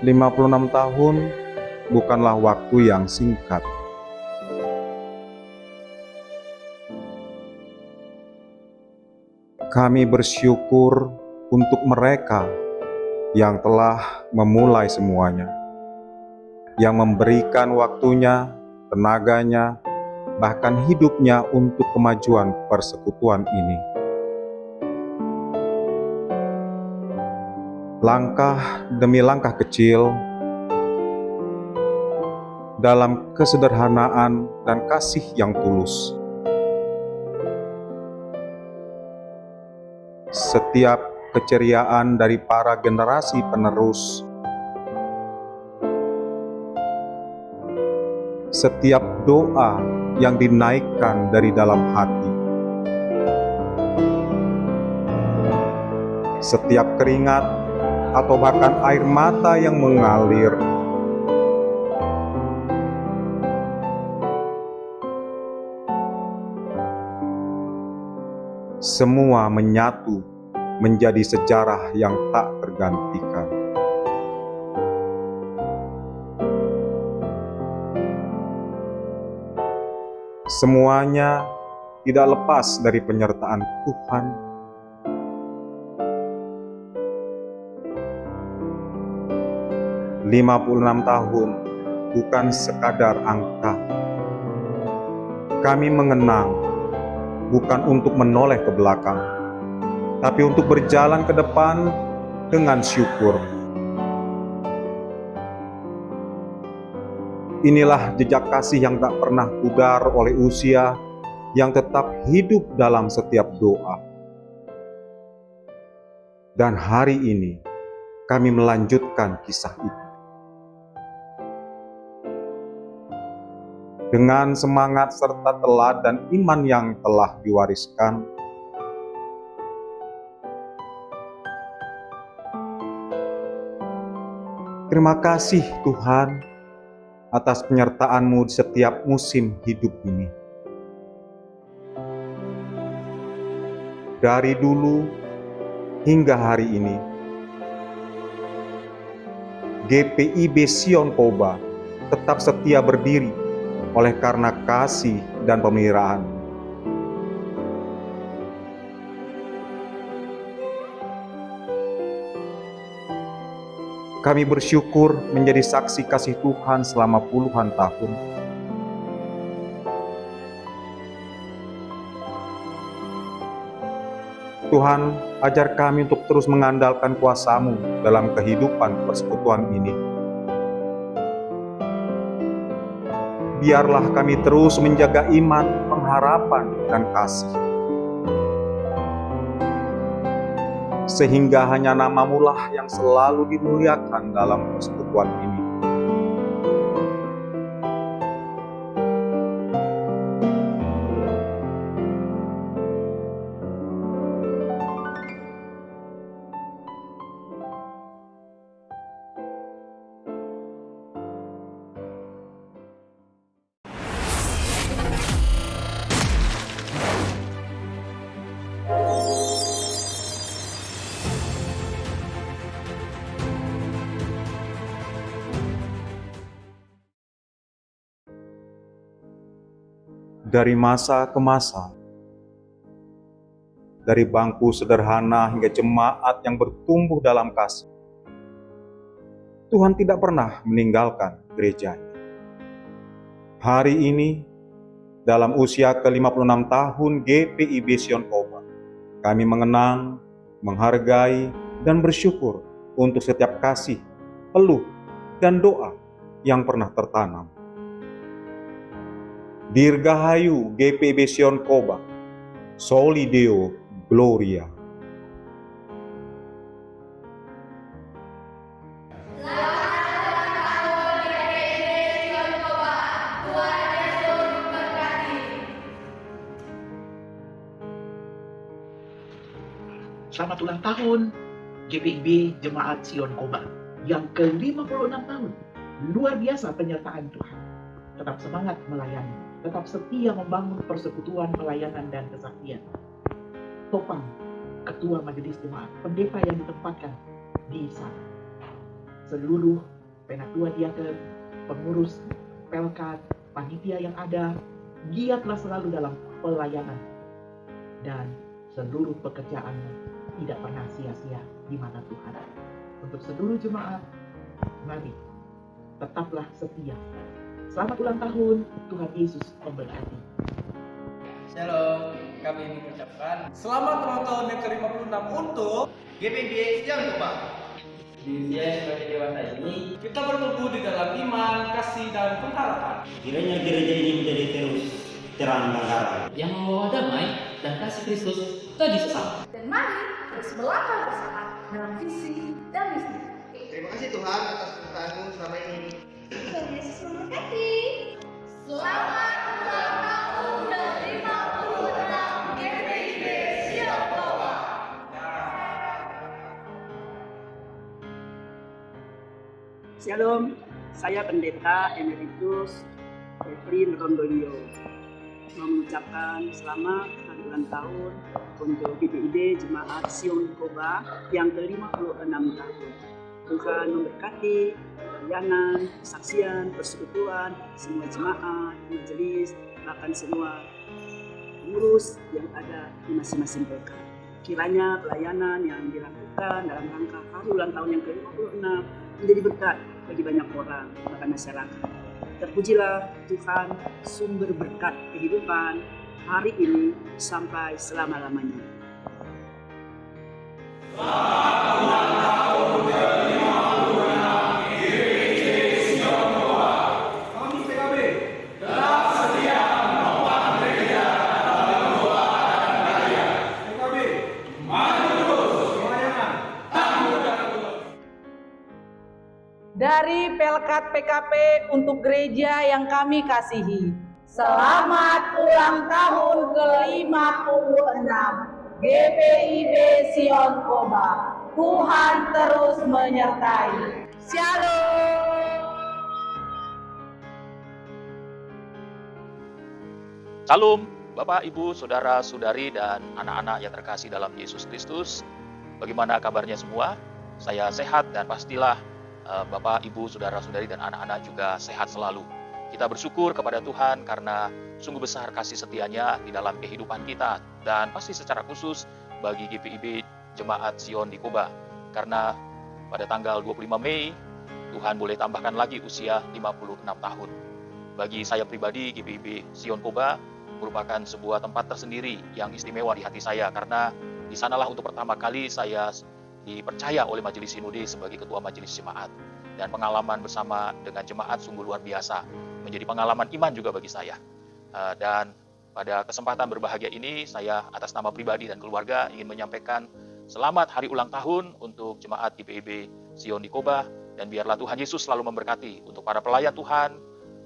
56 tahun bukanlah waktu yang singkat. Kami bersyukur untuk mereka yang telah memulai semuanya, yang memberikan waktunya, tenaganya, bahkan hidupnya untuk kemajuan persekutuan ini. Langkah demi langkah kecil, dalam kesederhanaan dan kasih yang tulus. Setiap keceriaan dari para generasi penerus, setiap doa yang dinaikkan dari dalam hati, setiap keringat atau bahkan air mata yang mengalir, semua menyatu menjadi sejarah yang tak tergantikan. Semuanya tidak lepas dari penyertaan Tuhan. "56 tahun bukan sekadar angka. Kami mengenang bukan untuk menoleh ke belakang, tapi untuk berjalan ke depan dengan syukur." Inilah jejak kasih yang tak pernah pudar oleh usia, yang tetap hidup dalam setiap doa. Dan hari ini kami melanjutkan kisah itu. Dengan semangat serta teladan iman yang telah diwariskan, terima kasih Tuhan atas penyertaan-Mu di setiap musim hidup ini. Dari dulu hingga hari ini, GPIB Sion Koba tetap setia berdiri oleh karena kasih dan pemeliharaan. Kami bersyukur menjadi saksi kasih Tuhan selama puluhan tahun. Tuhan, ajar kami untuk terus mengandalkan kuasa-Mu dalam kehidupan persekutuan ini. Biarlah kami terus menjaga iman, pengharapan, dan kasih, sehingga hanya nama-Mu lah yang selalu dimuliakan dalam persekutuan ini. Dari masa ke masa, dari bangku sederhana hingga jemaat yang bertumbuh dalam kasih, Tuhan tidak pernah meninggalkan gerejanya. Hari ini, dalam usia ke-56 tahun GPIB Sion Koba, kami mengenang, menghargai, dan bersyukur untuk setiap kasih, peluh, dan doa yang pernah tertanam. Dirgahayu GPIB Sion Koba, Soli Deo Gloria. Selamat ulang tahun GPIB Jemaat Sion Koba yang ke-56 tahun. Luar biasa penyertaan Tuhan. Tetap semangat melayani, tetap setia membangun persekutuan pelayanan dan kesaktian. Topang, Ketua Majelis Jemaat, pendeta yang ditempatkan di sana. seluruh penatua diaken, pengurus pelkat, panitia yang ada, giatlah selalu dalam pelayanan. Dan seluruh pekerjaanmu tidak pernah sia-sia di mata Tuhan. Untuk seluruh jemaat, mari tetaplah setia. Selamat ulang tahun, Tuhan Yesus memberkati. Shalom, kami mengucapkan selamat ulang tahun yang ke-56 untuk GPIB Sion Koba. di usia yang sebagai dewasa ini. Kita bertumbuh di dalam iman, kasih, dan pengharapan. Kiranya gereja ini menjadi terus terang dan terang, yang membawa damai dan kasih Kristus bagi sesama. Dan mari terus melangkah bersama dalam visi dan misi. Terima kasih Tuhan atas perhatianmu selama ini. Tuhan Yesus memberkati. Selamat ulang tahun ke-56 GPIB Sion Koba. Shalom, saya Pendeta Emeritus Efrin Rondolio mengucapkan selamat hari ulang tahun untuk GPIB Jemaat Sion Koba yang ke-56 tahun. Tuhan memberkati pelayanan, kesaksian, persekutuan, semua jemaat, majelis, bahkan semua pengurus yang ada di masing-masing pelkat. Kiranya pelayanan yang dilakukan dalam rangka hari ulang tahun yang ke-56 menjadi berkat bagi banyak orang, bahkan masyarakat. Terpujilah Tuhan, sumber berkat kehidupan hari ini sampai selama-lamanya. Dari Pelkat PKP untuk gereja yang kami kasihi. Selamat ulang tahun ke-56 GPIB Sion Koba. Tuhan terus menyertai. Shalom. Salam Bapak, Ibu, Saudara, Saudari, dan anak-anak yang terkasih dalam Yesus Kristus. Bagaimana kabarnya semua? Saya sehat dan pastilah Bapak, Ibu, Saudara-saudari, dan anak-anak juga sehat selalu. Kita bersyukur kepada Tuhan karena sungguh besar kasih setianya di dalam kehidupan kita. Dan pasti secara khusus bagi GPIB Jemaat Sion di Koba. Karena pada tanggal 25 Mei, Tuhan boleh tambahkan lagi usia 56 tahun. Bagi saya pribadi, GPIB Sion Koba merupakan sebuah tempat tersendiri yang istimewa di hati saya. Karena di sanalah untuk pertama kali saya dipercaya oleh Majelis Sinode sebagai Ketua Majelis Jemaat. Dan pengalaman bersama dengan jemaat sungguh luar biasa. Menjadi pengalaman iman juga bagi saya. Dan pada kesempatan berbahagia ini, saya atas nama pribadi dan keluarga ingin menyampaikan selamat hari ulang tahun untuk jemaat GPIB Sion di Koba. Dan biarlah Tuhan Yesus selalu memberkati untuk para pelayan Tuhan,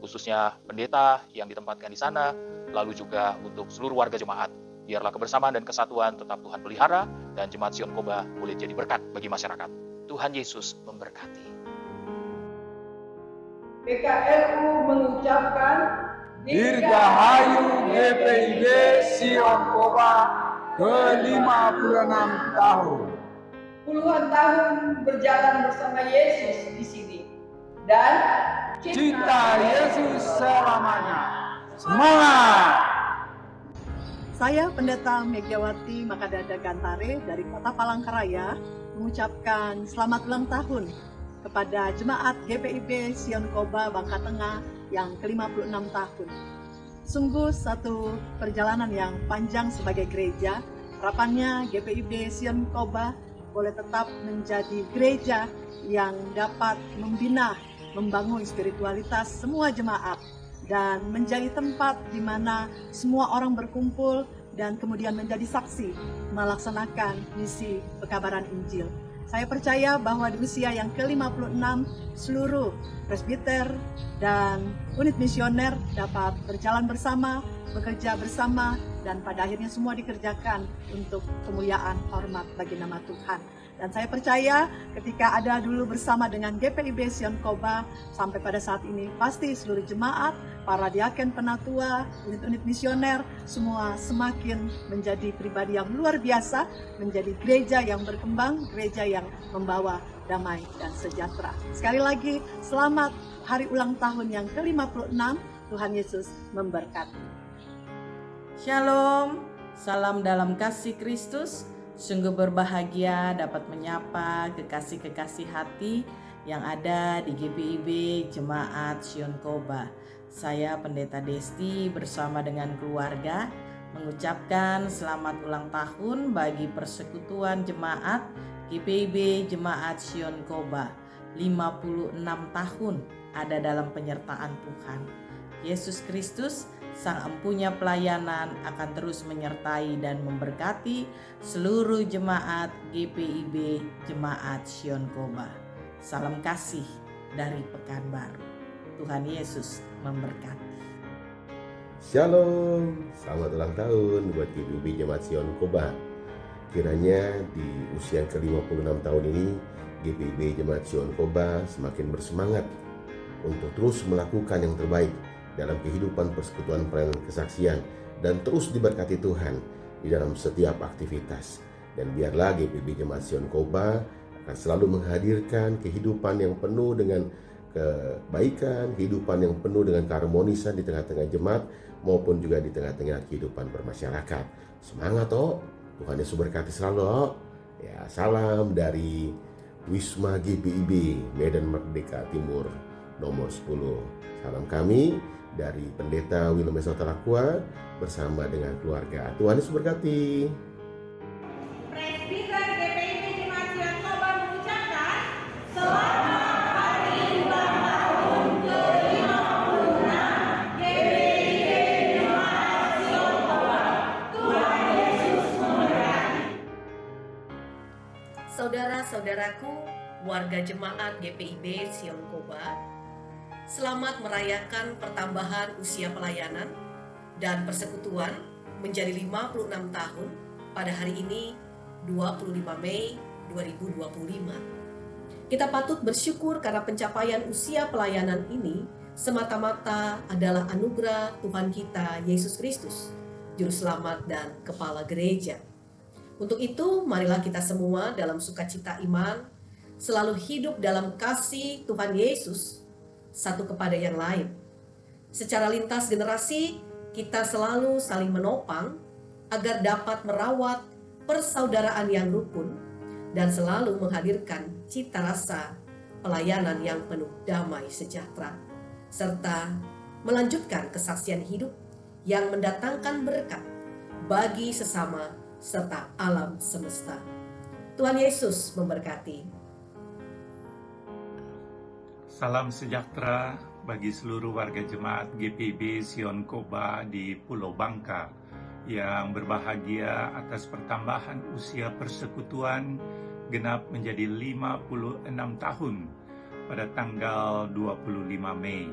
khususnya pendeta yang ditempatkan di sana, lalu juga untuk seluruh warga jemaat. Biarlah kebersamaan dan kesatuan tetap Tuhan pelihara, dan Jemaat Sion Koba boleh jadi berkat bagi masyarakat. Tuhan Yesus memberkati. PKRU mengucapkan Dirgahayu GPIB Sion Koba ke-56 tahun. puluhan tahun berjalan bersama Yesus di sini. Dan Cinta Yesus selamanya. Semangat! Saya Pendeta Megawati Makadada Gantare dari Kota Palangkaraya mengucapkan selamat ulang tahun kepada Jemaat GPIB Sion Koba Bangka Tengah yang ke-56 tahun. Sungguh satu perjalanan yang panjang sebagai gereja. Harapannya GPIB Sion Koba boleh tetap menjadi gereja yang dapat membina, membangun spiritualitas semua jemaat, dan menjadi tempat di mana semua orang berkumpul dan kemudian menjadi saksi melaksanakan misi pekabaran Injil. Saya percaya bahwa di usia yang ke-56 seluruh presbiter dan unit misioner dapat berjalan bersama, bekerja bersama, dan pada akhirnya semua dikerjakan untuk kemuliaan hormat bagi nama Tuhan. Dan saya percaya ketika ada dulu bersama dengan GPIB Sion Koba, sampai pada saat ini pasti seluruh jemaat, para diaken penatua, unit-unit misioner, semua semakin menjadi pribadi yang luar biasa, menjadi gereja yang berkembang, gereja yang membawa damai, dan sejahtera. Sekali lagi, selamat hari ulang tahun yang ke-56. Tuhan Yesus memberkati. Shalom, salam dalam kasih Kristus. Sungguh berbahagia dapat menyapa kekasih-kekasih hati yang ada di GPIB Jemaat Sion Koba. Saya Pendeta Desti bersama dengan keluarga mengucapkan selamat ulang tahun bagi Persekutuan Jemaat GPIB Jemaat Sion Koba. 56 tahun ada dalam penyertaan Tuhan. Yesus Kristus, Sang Empunya Pelayanan, akan terus menyertai dan memberkati seluruh jemaat GPIB Jemaat Sion Koba. Salam kasih dari Pekanbaru. Tuhan Yesus memberkati. Shalom, selamat ulang tahun buat GPIB Jemaat Sion Koba. Kiranya di usia ke-56 tahun ini, GPIB Jemaat Sion Koba semakin bersemangat untuk terus melakukan yang terbaik dalam kehidupan persekutuan pelayanan kesaksian dan terus diberkati Tuhan di dalam setiap aktivitas. Dan biarlah GPIB Jemaat Sion Koba akan selalu menghadirkan kehidupan yang penuh dengan kebaikan, kehidupan yang penuh dengan keharmonisan di tengah-tengah jemaat maupun juga di tengah-tengah kehidupan bermasyarakat. Semangat Tuhan Yesus berkati selalu Ya, salam dari Wisma GPIB Medan Merdeka Timur nomor 10. Salam kami dari Pendeta Willem Esotarakwa bersama dengan keluarga. Tuhan Yesus berkati. Presbiter GPIB Jemaat Sion Koba mengucapkan selamat hari ulang tahun ke-56 GPIB Jemaat Sion Koba. Tuhan Yesus memberkati. Saudara-saudaraku, warga jemaat GPIB Sion Koba, selamat merayakan pertambahan usia pelayanan dan persekutuan menjadi 56 tahun pada hari ini 25 Mei 2025. Kita patut bersyukur karena pencapaian usia pelayanan ini semata-mata adalah anugerah Tuhan kita Yesus Kristus, Juru Selamat dan Kepala Gereja. Untuk itu, marilah kita semua dalam sukacita iman selalu hidup dalam kasih Tuhan Yesus satu kepada yang lain. Secara lintas generasi, kita selalu saling menopang agar dapat merawat persaudaraan yang rukun dan selalu menghadirkan cita rasa pelayanan yang penuh damai sejahtera, serta melanjutkan kesaksian hidup yang mendatangkan berkat bagi sesama serta alam semesta. Tuhan Yesus memberkati. Salam sejahtera bagi seluruh warga jemaat GPIB Sion Koba di Pulau Bangka yang berbahagia atas pertambahan usia persekutuan genap menjadi 56 tahun pada tanggal 25 Mei.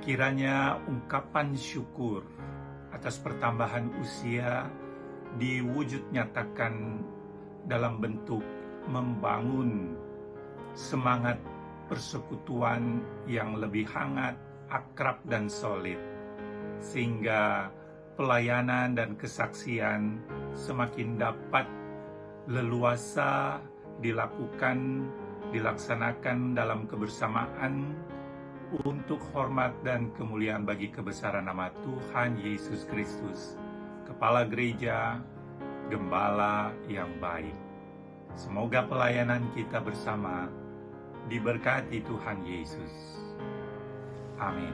Kiranya ungkapan syukur atas pertambahan usia diwujud nyatakan dalam bentuk membangun semangat persekutuan yang lebih hangat, akrab dan solid, sehingga pelayanan dan kesaksian semakin dapat leluasa dilaksanakan dalam kebersamaan untuk hormat dan kemuliaan bagi kebesaran nama Tuhan Yesus Kristus, Kepala Gereja, Gembala yang baik. Semoga pelayanan kita bersama diberkati Tuhan Yesus. Amin.